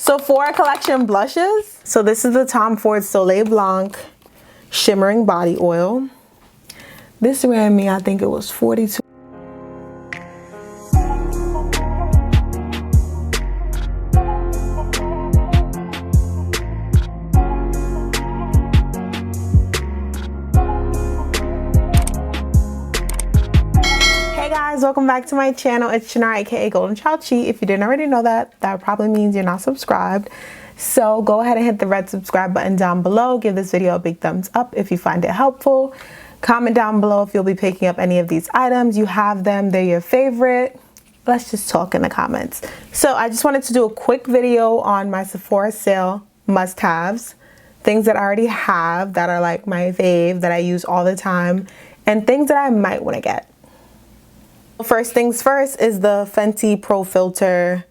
Sephora collection blushes. So this is the Tom Ford Soleil Blanc Shimmering Body Oil. This ran me, I think it was $42. Welcome back to my channel. It's Chinara, aka Goldenchildchi. If you didn't already know that, that probably means you're not subscribed. So go ahead and hit the red subscribe button down below. Give this video a big thumbs up if you find it helpful. Comment down below if you'll be picking up any of these items. You have them, they're your favorite. Let's just talk in the comments. So I just wanted to do a quick video on my Sephora sale must-haves. Things that I already have that are like my fave, that I use all the time, and things that I might want to get. First things first is the Fenty Pro Filter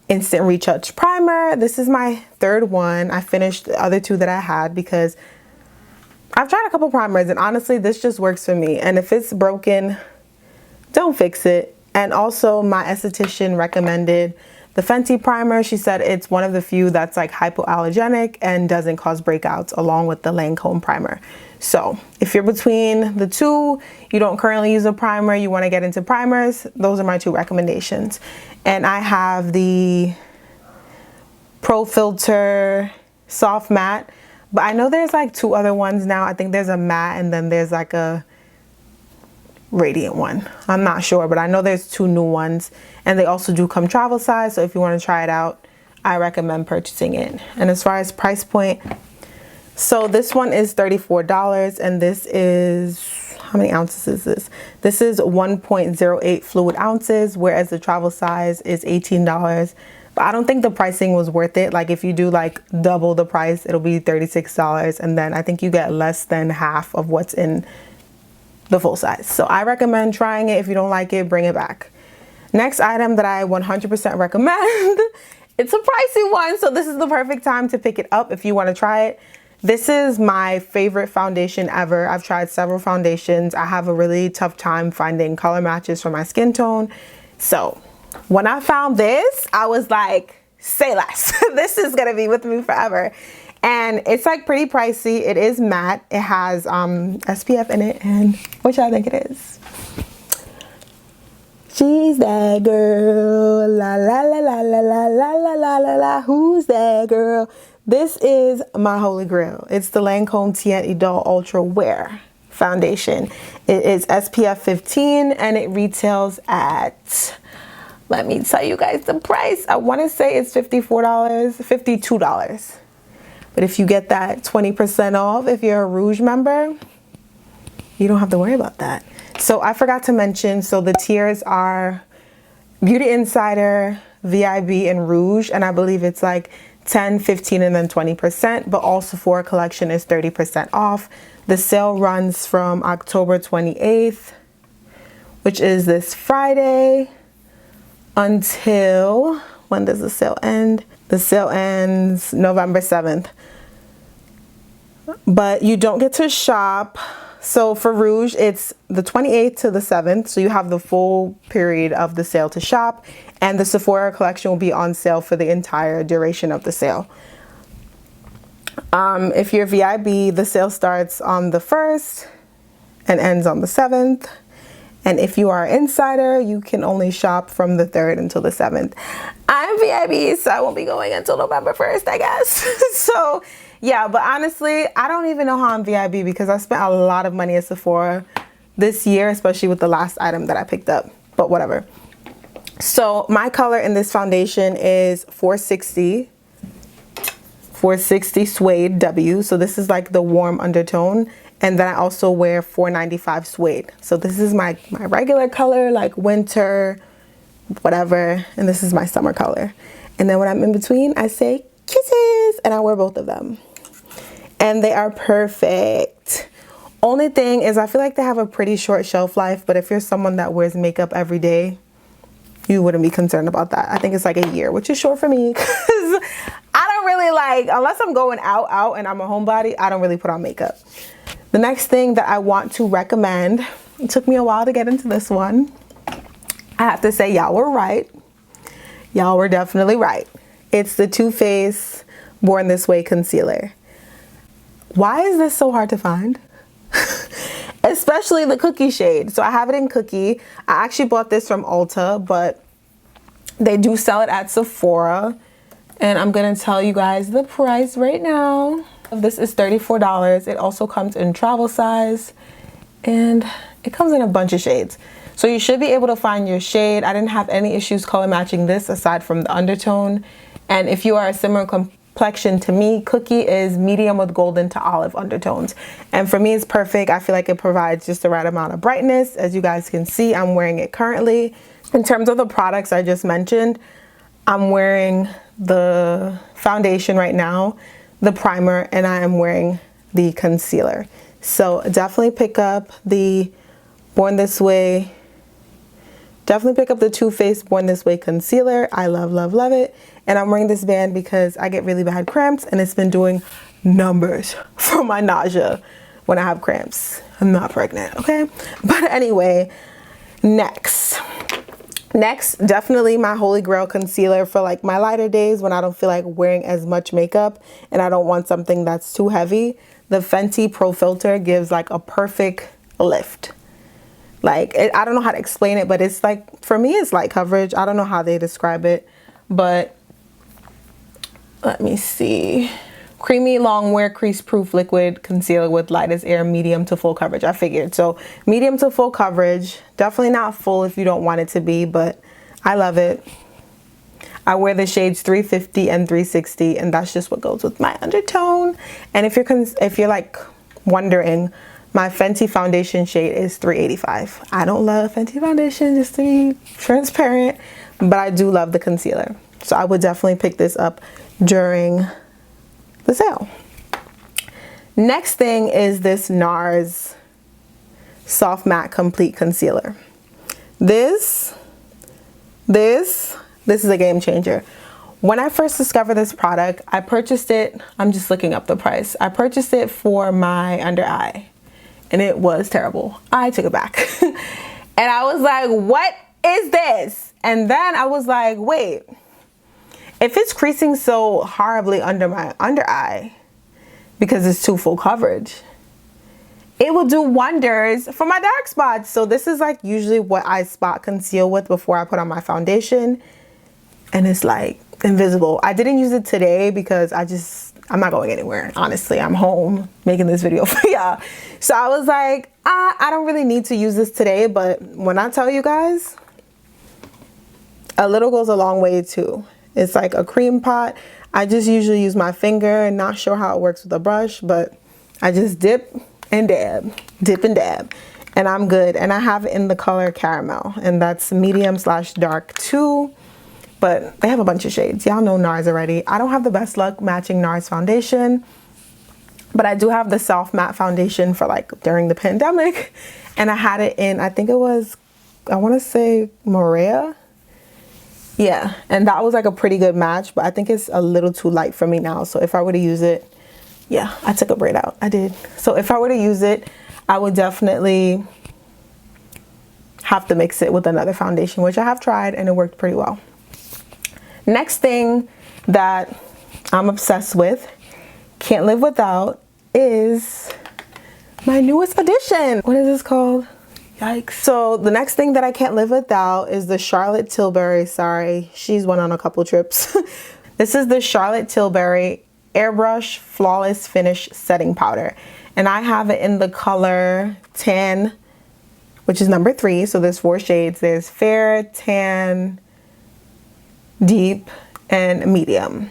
Instant Retouch Primer. This is my third one. I finished the other two that I had because I've tried a couple primers and honestly this just works for me. And if it's broken, don't fix it. And also my esthetician recommended the Fenty primer. She said it's one of the few that's like hypoallergenic and doesn't cause breakouts, along with the Lancome primer. So if you're between the two, you don't currently use a primer, you want to get into primers, those are my two recommendations. And I have the Pro Filter Soft Matte, but I know there's like two other ones now. I think there's a matte and then there's like a radiant one. I'm not sure, but I know there's two new ones, and they also do come travel size. So if you want to try it out, I recommend purchasing it. And as far as price point, so this one is $34, and this is, how many ounces is this? This is 1.08 fluid ounces, whereas the travel size is $18. But I don't think the pricing was worth it. Like if you do like double the price, it'll be $36, and then I think you get less than half of what's in the full size. So I recommend trying it. If you don't like it, bring it back. Next item that I 100% recommend, it's a pricey one, so this is the perfect time to pick it up if you want to try it. This is my favorite foundation ever. I've tried several foundations. I have a really tough time finding color matches for my skin tone. So when I found this, I was like, say less. This is gonna be with me forever. And it's like pretty pricey. It is matte. It has SPF in it, and which I think it is. She's that girl, la la la la la la la la la la la. Who's that girl? This is my holy grail. It's the Lancome Teint Idole Ultra Wear foundation. It is SPF 15 and it retails at, let me tell you guys the price. I want to say it's $54, $52. But if you get that 20% off, if you're a Rouge member, you don't have to worry about that. So I forgot to mention, so the tiers are Beauty Insider, VIB, and Rouge. And I believe it's like 10, 15, and then 20%. But all Sephora collection is 30% off. The sale runs from October 28th, which is this Friday, until, when does the sale end? The sale ends November 7th. But you don't get to shop. So for Rouge, it's the 28th to the 7th. So you have the full period of the sale to shop. And the Sephora collection will be on sale for the entire duration of the sale. If you're VIB, the sale starts on the 1st and ends on the 7th. And if you are insider, you can only shop from the 3rd until the 7th. I'm VIB, so I won't be going until November 1st, I guess. So yeah, but honestly, I don't even know how I'm VIB because I spent a lot of money at Sephora this year, especially with the last item that I picked up, but whatever. So my color in this foundation is 460 Suede W. So this is like the warm undertone. And then I also wear 495 Suede. So this is my regular color, like winter, whatever. And this is my summer color. And then when I'm in between, I say kisses, and I wear both of them. And they are perfect. Only thing is I feel like they have a pretty short shelf life, but if you're someone that wears makeup every day, you wouldn't be concerned about that. I think it's like a year, which is short for me because I don't really like, unless I'm going out and I'm a homebody, I don't really put on makeup. The next thing that I want to recommend, it took me a while to get into this one. I have to say y'all were right. Y'all were definitely right. It's the Too Faced Born This Way concealer. Why is this so hard to find? Especially the cookie shade. So I have it in cookie. I actually bought this from Ulta, but they do sell it at Sephora. And I'm gonna tell you guys the price right now. This is $34. It also comes in travel size, and it comes in a bunch of shades. So you should be able to find your shade. I didn't have any issues color matching this aside from the undertone. And if you are a similar complexion to me, Cookie is medium with golden to olive undertones. And for me, it's perfect. I feel like it provides just the right amount of brightness. As you guys can see, I'm wearing it currently. In terms of the products I just mentioned, I'm wearing the foundation right now, the primer, and I am wearing the concealer. So definitely pick up the Born This Way. Definitely pick up the Too Faced Born This Way concealer. I love, love, love it. And I'm wearing this band because I get really bad cramps, and it's been doing numbers for my nausea when I have cramps. I'm not pregnant, okay? But anyway, next, definitely my holy grail concealer for like my lighter days when I don't feel like wearing as much makeup and I don't want something that's too heavy. The Fenty Pro Filter gives like a perfect lift. Like, I don't know how to explain it, but it's like, for me, it's light coverage. I don't know how they describe it, but let me see. Creamy long wear crease proof liquid concealer with light as air, medium to full coverage. I figured. So medium to full coverage, definitely not full if you don't want it to be, but I love it. I wear the shades 350 and 360, and that's just what goes with my undertone. And if you're like wondering, my Fenty foundation shade is 385. I don't love Fenty foundation, just to be transparent, but I do love the concealer. So I would definitely pick this up during the sale. Next thing is this NARS Soft Matte Complete Concealer. This is a game changer. When I first discovered this product, I purchased it, I'm just looking up the price. I purchased it for my under eye, and it was terrible. I took it back. And I was like, what is this? And then I was like, wait, if it's creasing so horribly under my under eye because it's too full coverage, it will do wonders for my dark spots. So this is like usually what I spot conceal with before I put on my foundation, and it's like invisible. I didn't use it today because I'm not going anywhere. Honestly, I'm home making this video for y'all. So I was like, I don't really need to use this today, but when I tell you guys, a little goes a long way too. It's like a cream pot. I just usually use my finger, and not sure how it works with a brush, but I just dip and dab, and I'm good. And I have it in the color caramel, and that's medium/dark too. But they have a bunch of shades. Y'all know NARS already. I don't have the best luck matching NARS foundation, but I do have the soft matte foundation for like during the pandemic, and I had it in, I think it was, I want to say Morea. Yeah, and that was like a pretty good match, but I think it's a little too light for me now. So if I were to use it, yeah, I took a braid out. I did. So if I were to use it, I would definitely have to mix it with another foundation, which I have tried, and it worked pretty well. Next thing that I'm obsessed with, can't live without, is my newest addition. What is this called? Yikes. So the next thing that I can't live without is the Charlotte Tilbury. Sorry, she's went on a couple trips. This is the Charlotte Tilbury Airbrush Flawless Finish Setting Powder. And I have it in the color tan, which is number 3. So there's 4 shades. There's fair, tan, deep, and medium.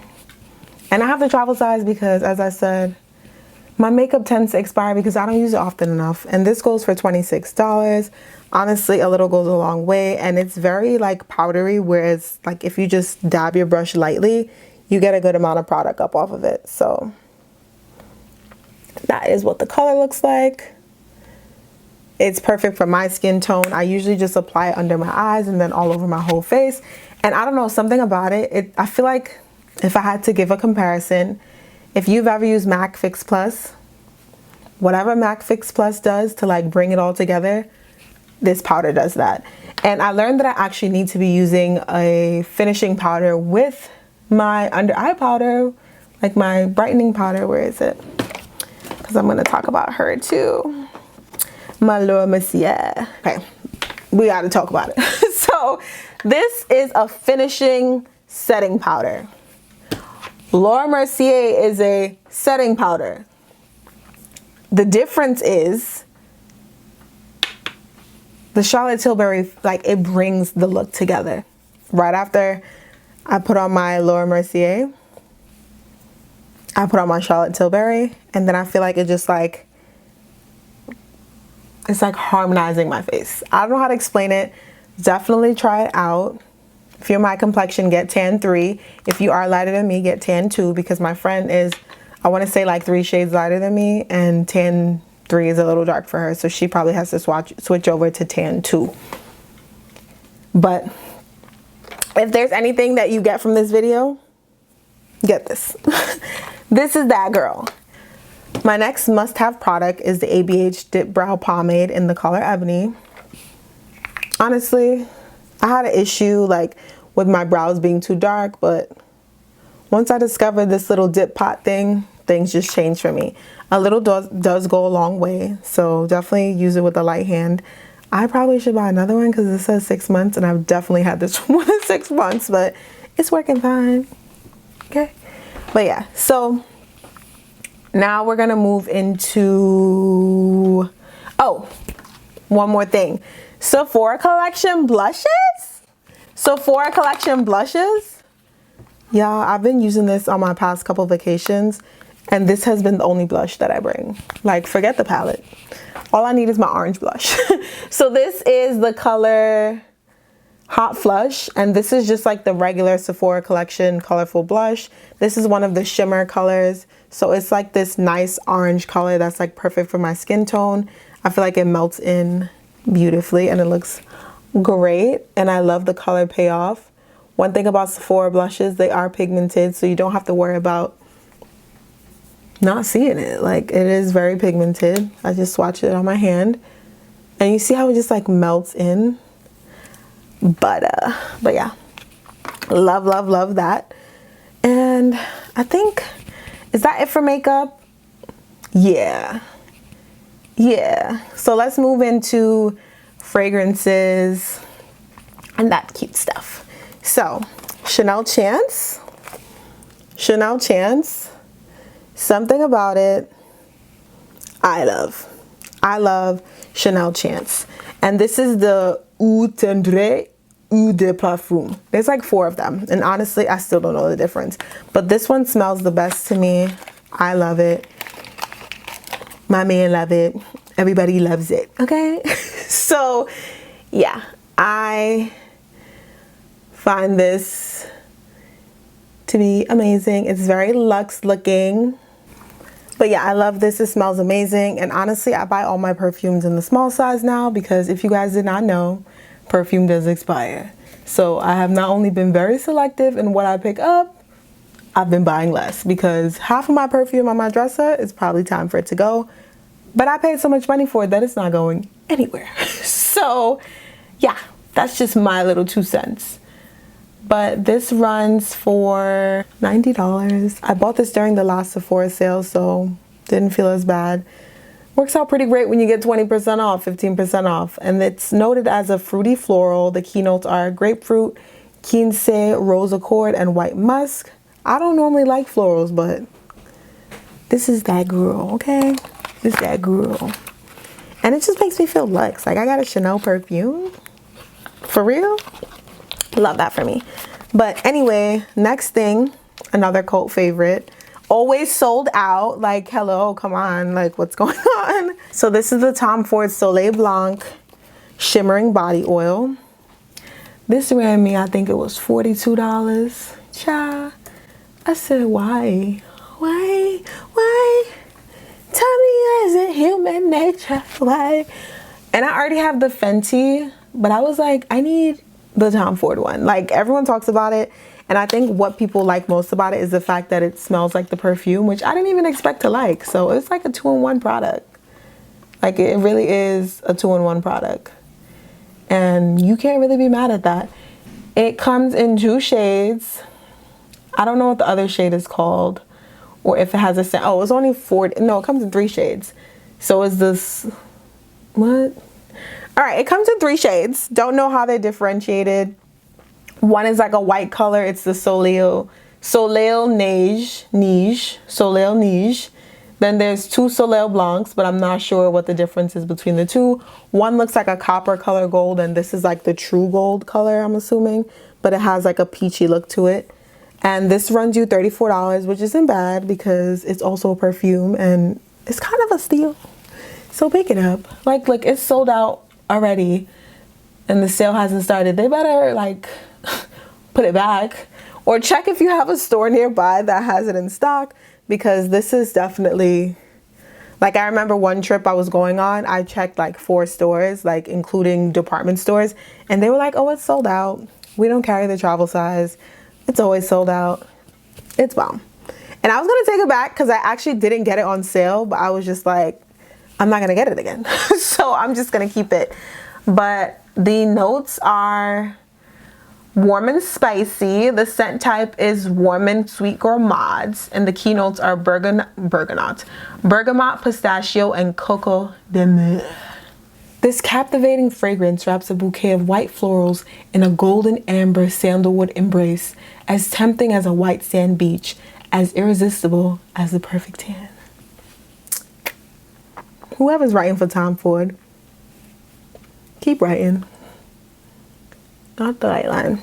And I have the travel size because, as I said, my makeup tends to expire because I don't use it often enough. And this goes for $26. Honestly, a little goes a long way, and it's very like powdery, whereas like if you just dab your brush lightly, you get a good amount of product up off of it. So that is what the color looks like. It's perfect for my skin tone. I usually just apply it under my eyes and then all over my whole face. And I don't know, something about it, I feel like if I had to give a comparison, if you've ever used MAC Fix Plus, whatever MAC Fix Plus does to like bring it all together, this powder does that. And I learned that I actually need to be using a finishing powder with my under eye powder, like my brightening powder. Where is it? Because I'm going to talk about her too. My Laura Mercier. Okay, we got to talk about it. So this is a finishing setting powder. Laura Mercier is a setting powder. The difference is the Charlotte Tilbury, like, it brings the look together. Right after I put on my Laura Mercier, I put on my Charlotte Tilbury, and then I feel like it just like, it's like harmonizing my face. I don't know how to explain it. Definitely try it out. If you're my complexion, get tan 3. If you are lighter than me, get tan 2, because my friend is, I want to say, like 3 shades lighter than me, and tan 3 is a little dark for her, so she probably has to switch over to tan 2. But if there's anything that you get from this video, get this. This is that girl. My next must-have product is the ABH Dip Brow Pomade in the color Ebony. Honestly, I had an issue like with my brows being too dark, but once I discovered this little dip pot thing, things just changed for me. A little does go a long way, so definitely use it with a light hand. I probably should buy another one because it says 6 months, and I've definitely had this for more than 6 months, but it's working fine. Okay, but yeah, so now we're gonna move into, oh, one more thing. Sephora collection blushes. Sephora collection blushes. Y'all, I've been using this on my past couple vacations, and this has been the only blush that I bring. Like, forget the palette. All I need is my orange blush. So this is the color Hot Flush, and this is just like the regular Sephora collection colorful blush. This is one of the shimmer colors. So it's like this nice orange color that's like perfect for my skin tone. I feel like it melts in beautifully and it looks great, and I love the color payoff. One thing about Sephora blushes, they are pigmented, so you don't have to worry about not seeing it. Like, it is very pigmented. I just swatched it on my hand, and you see how it just like melts in. But yeah, love, love, love that. And I think, is that it for makeup? Yeah. So let's move into fragrances and that cute stuff. So Chanel Chance, something about it I love Chanel Chance, and this is the Eau Tendre Eau de Parfum. There's like 4 of them, and honestly I still don't know the difference, but this one smells the best to me. I love it. My man love it. Everybody loves it. Okay. So yeah, I find this to be amazing. It's very luxe looking, but yeah, I love this. It smells amazing, and honestly I buy all my perfumes in the small size now, because if you guys did not know, perfume does expire. So I have not only been very selective in what I pick up, I've been buying less, because half of my perfume on my dresser is probably time for it to go, but I paid so much money for it that it's not going anywhere. So yeah, that's just my little 2 cents. But this runs for $90. I bought this during the last Sephora sale, so didn't feel as bad. Works out pretty great when you get 20% off, 15% off. And it's noted as a fruity floral. The keynotes are grapefruit, quince, rose accord, and white musk. I don't normally like florals, but this is that girl, okay? This is that girl. And it just makes me feel luxe. Like, I got a Chanel perfume. For real? Love that for me. But anyway, next thing, another cult favorite. Always sold out. Like, hello, come on. Like, what's going on? So this is the Tom Ford Soleil Blanc Shimmering Body Oil. This ran me, I think it was $42. Cha. I said, why? Why? Tell me, is it human nature? Why? And I already have the Fenty, but I was like, I need the Tom Ford one. Like, everyone talks about it, and I think what people like most about it is the fact that it smells like the perfume, which I didn't even expect to like. So it's like a 2-in-1 product. Like, it really is a 2-in-1 product, and you can't really be mad at that. It comes in 2 shades. I don't know what the other shade is called, or if it has a scent. Oh, it's only 4. No, it comes in 3 shades. So is this, what? All right, it comes in 3 shades. Don't know how they're differentiated. One is like a white color. It's the Soleil Neige. Then there's 2 Soleil Blancs, but I'm not sure what the difference is between the 2. One looks like a copper color gold, and this is like the true gold color, I'm assuming, but it has like a peachy look to it. And this runs you $34, which isn't bad because it's also a perfume and it's kind of a steal. So pick it up. Like, look, it's sold out already and the sale hasn't started. They better like put it back, or check if you have a store nearby that has it in stock, because this is definitely, like, I remember one trip I was going on, I checked like 4 stores, like including department stores, and they were like, oh, it's sold out. We don't carry the travel size. It's always sold out. It's bomb. And I was gonna take it back because I actually didn't get it on sale, but I was just like, I'm not gonna get it again. So I'm just gonna keep it. But the notes are warm and spicy. The scent type is warm and sweet gourmands, and the keynotes are bergamot, pistachio, and coco de mer. This captivating fragrance wraps a bouquet of white florals in a golden amber sandalwood embrace, as tempting as a white sand beach, as irresistible as the perfect tan. Whoever's writing for Tom Ford, keep writing. Not the right line.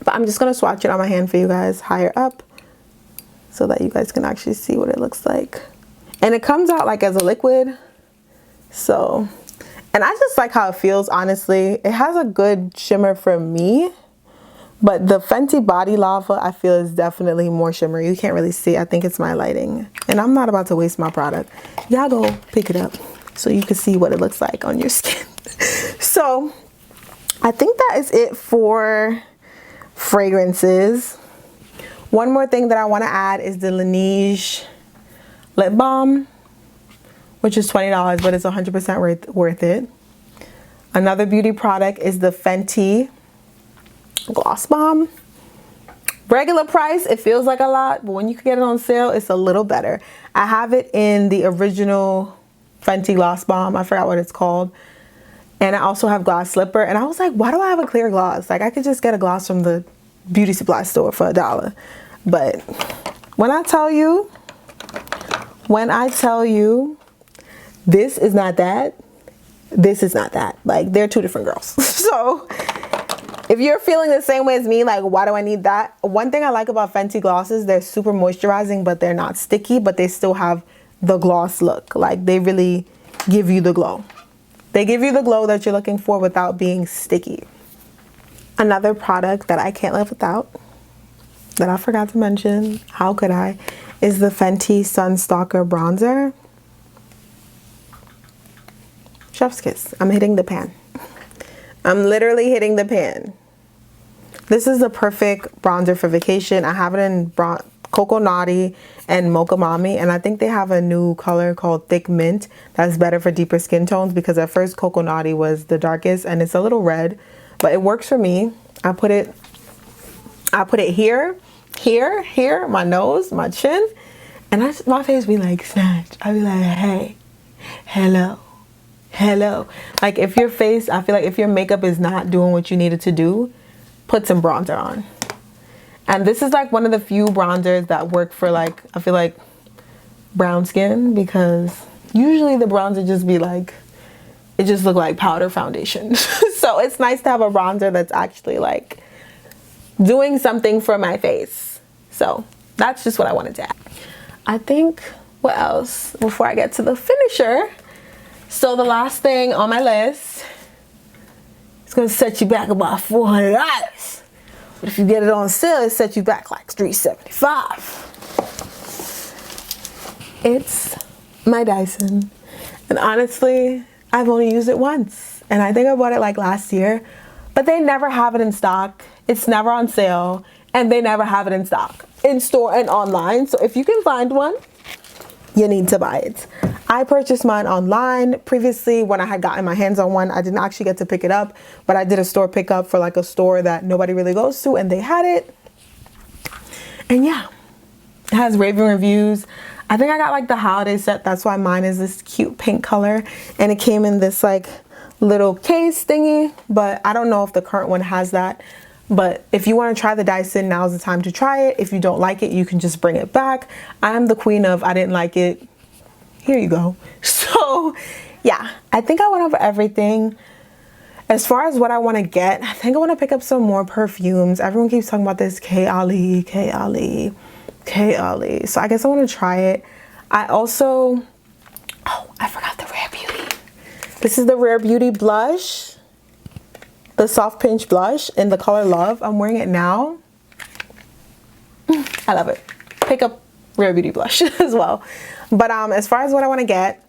But I'm just going to swatch it on my hand for you guys higher up so that you guys can actually see what it looks like. And it comes out like as a liquid. So, and I just like how it feels, honestly. It has a good shimmer for me. But the Fenty Body Lava, I feel, is definitely more shimmery. You can't really see. I think it's my lighting. And I'm not about to waste my product. Y'all go pick it up so you can see what it looks like on your skin. So I think that is it for fragrances. One more thing that I want to add is the Laneige lip balm, which is $20, but it's 100% worth it. Another beauty product is the Fenty gloss bomb. Regular price, it feels like a lot, but when you can get it on sale, it's a little better. I have it in the original Fenty gloss bomb. I forgot what it's called. And I also have gloss slipper. And I was like, why do I have a clear gloss? Like, I could just get a gloss from the beauty supply store for $1. But when I tell you, this is not that, this is not that. Like, they're 2 different girls. So if you're feeling the same way as me, like, why do I need that? One thing I like about Fenty glosses, they're super moisturizing, but they're not sticky, but they still have the gloss look. Like, they really give you the glow. They give you the glow that you're looking for without being sticky. Another product that I can't live without, that I forgot to mention, how could I, is the Fenty Sunstalker Bronzer. Chef's kiss. I'm hitting the pan. I'm literally hitting the pan. This is the perfect bronzer for vacation. I have it in Cocoa Naughty and Mocha Mommy, and I think they have a new color called Thick Mint that's better for deeper skin tones, because at first Cocoa Naughty was the darkest and it's a little red, but it works for me. I put it here, my nose, my chin, and my face be like, snatch. I be like, hey, hello. Like, if your face, I feel like if your makeup is not doing what you need it to do, put some bronzer on. And this is like one of the few bronzers that work for, like, I feel like brown skin, because usually the bronzer just be like, it just look like powder foundation. So it's nice to have a bronzer that's actually like doing something for my face. So that's just what I wanted to add. I think, what else before I get to the finisher? So the last thing on my list, it's gonna set you back about $400. But if you get it on sale, it sets you back like $375. It's my Dyson. And honestly, I've only used it once. And I think I bought it like last year, but they never have it in stock. It's never on sale, and they never have it in stock, in store and online. So if you can find one, you need to buy it. I purchased mine online. Previously, when I had gotten my hands on one, I didn't actually get to pick it up, but I did a store pickup for like a store that nobody really goes to, and they had it. And yeah, it has raving reviews. I think I got like the holiday set. That's why mine is this cute pink color. And it came in this like little case thingy. But I don't know if the current one has that. But if you want to try the Dyson, now's the time to try it. If you don't like it, you can just bring it back. I'm the queen of I didn't like it. Here you go. So yeah, I think I went over everything. As far as what I want to get, I think I want to pick up some more perfumes. Everyone keeps talking about this K-Ali, K-Ali, K-Ali. So I guess I want to try it. I also, oh, I forgot the Rare Beauty. This is the Rare Beauty blush. The Soft Pinch blush in the color Love. I'm wearing it now. I love it. Pick up Rare Beauty blush as well. But as far as what I want to get,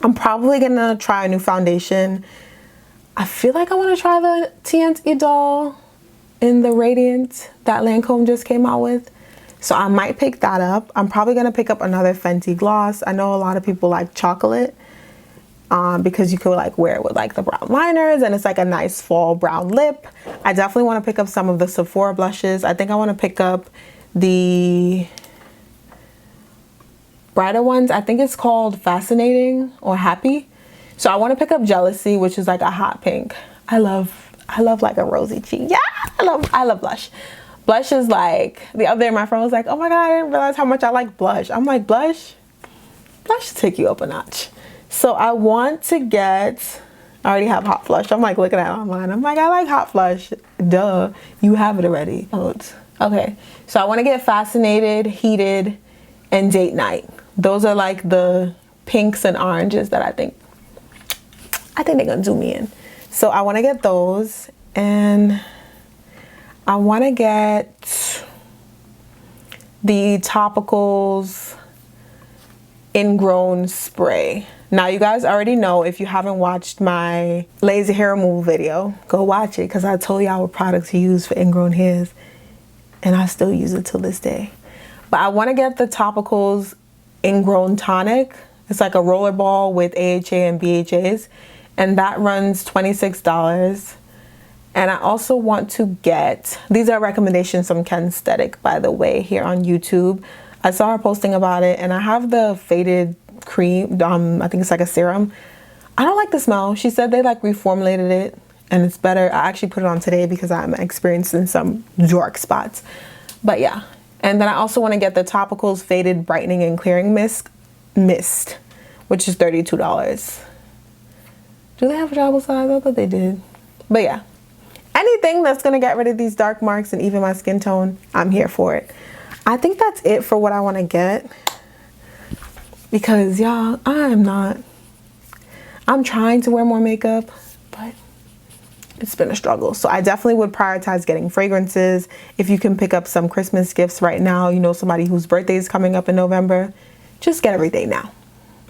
I'm probably going to try a new foundation. I feel like I want to try the TNT doll in the Radiant that Lancome just came out with. So I might pick that up. I'm probably going to pick up another Fenty gloss. I know a lot of people like chocolate because you could like wear it with like the brown liners and it's like a nice fall brown lip. I definitely want to pick up some of the Sephora blushes. I think I want to pick up the brighter ones. I think it's called Fascinating or Happy. So I want to pick up Jealousy, which is like a hot pink. I love like a rosy cheek. Yeah, I love blush. Blush is like, the other day my friend was like, oh my God, I didn't realize how much I like blush. I'm like, blush should take you up a notch. So I want to get, I already have Hot Flush. I'm like looking at it online. I'm like, I like Hot Flush. Duh, you have it already. Okay, so I want to get Fascinated, Heated, and Date Night. Those are like the pinks and oranges that I think they're gonna do me in. So I want to get those, and I want to get the Topicals Ingrown Spray. Now you guys already know, if you haven't watched my lazy hair removal video, go watch it, because I told y'all what products to use for ingrown hairs and I still use it till this day. But I want to get the Topicals Ingrown Tonic. It's like a rollerball with AHA and BHAs, and that runs $26. And I also want to get, these are recommendations from Ken Static, by the way, here on YouTube. I saw her posting about it, and I have the Faded Cream, I think it's like a serum. I don't like the smell. She said they like reformulated it and it's better. I actually put it on today because I'm experiencing some dark spots. But yeah. And then I also want to get the Topicals Faded Brightening and Clearing Mist, which is $32. Do they have a travel size? I thought they did. But yeah. Anything that's going to get rid of these dark marks and even my skin tone, I'm here for it. I think that's it for what I want to get. Because y'all, I'm trying to wear more makeup, but it's been a struggle. So I definitely would prioritize getting fragrances. If you can pick up some Christmas gifts right now, you know, somebody whose birthday is coming up in November, just get everything now.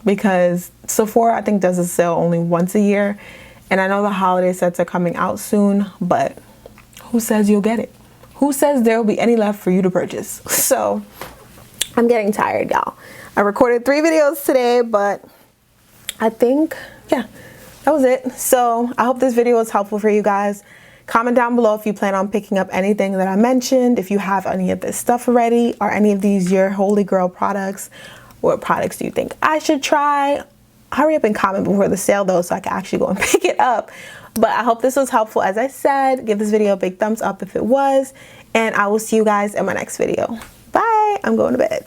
Because Sephora, I think, does a sale only once a year. And I know the holiday sets are coming out soon, but who says you'll get it? Who says there will be any left for you to purchase? So I'm getting tired, y'all. I recorded 3 videos today, but I think, yeah, that was it. So I hope this video was helpful for you guys. Comment down below if you plan on picking up anything that I mentioned, if you have any of this stuff already, or any of these your holy grail products. What products do you think I should try? Hurry up and comment before the sale though, so I can actually go and pick it up. But I hope this was helpful. As I said, give this video a big thumbs up if it was, and I will see you guys in my next video. Bye. I'm going to bed.